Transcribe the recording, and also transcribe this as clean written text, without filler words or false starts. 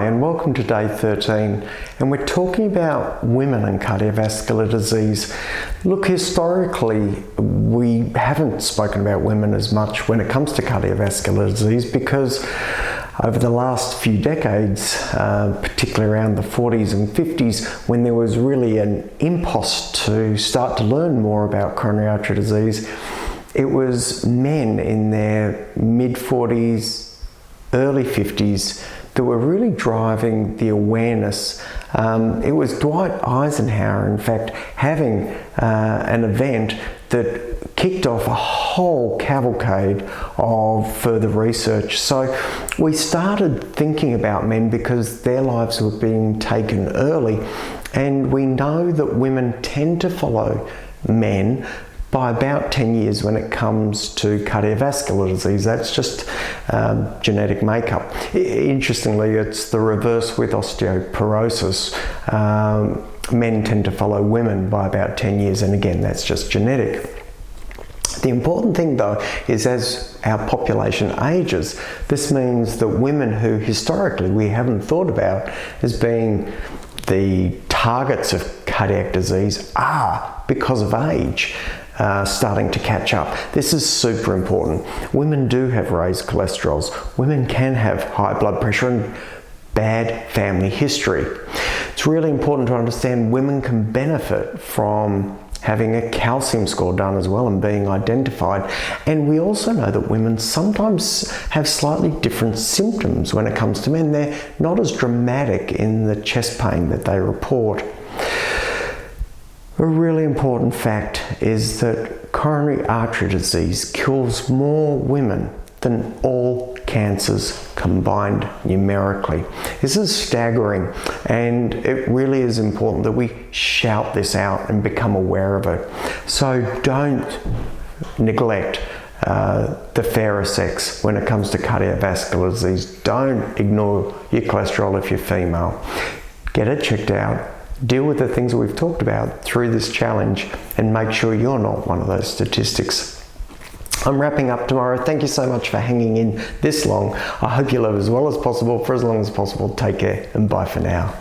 Hi and welcome to day 13, and we're talking about women and cardiovascular disease. Look, historically we haven't spoken about women as much when it comes to cardiovascular disease because over the last few decades, particularly around the 40s and 50s, when there was really an impetus to start to learn more about coronary artery disease, it was men in their mid-40s, early 50s that were really driving the awareness. It was Dwight Eisenhower, in fact, having an event that kicked off a whole cavalcade of further research. So we started thinking about men because their lives were being taken early, and we know that women tend to follow men by about 10 years when it comes to cardiovascular disease. That's just genetic makeup. Interestingly, it's the reverse with osteoporosis. Men tend to follow women by about 10 years, and again, that's just genetic. The important thing though is as our population ages, this means that women who historically we haven't thought about as being the targets of cardiac disease are, because of age, starting to catch up. This is super important. Women do have raised cholesterols. Women can have high blood pressure and bad family history. It's really important to understand women can benefit from having a calcium score done as well and being identified. And we also know that women sometimes have slightly different symptoms when it comes to men. They're not as dramatic in the chest pain that they report. A really important fact is that coronary artery disease kills more women than all cancers combined numerically. This is staggering, and it really is important that we shout this out and become aware of it. So don't neglect the fairer sex when it comes to cardiovascular disease. Don't ignore your cholesterol if you're female. Get it checked out. Deal with the things that we've talked about through this challenge and make sure you're not one of those statistics. I'm wrapping up tomorrow. Thank you so much for hanging in this long. I hope you live as well as possible for as long as possible. Take care and bye for now.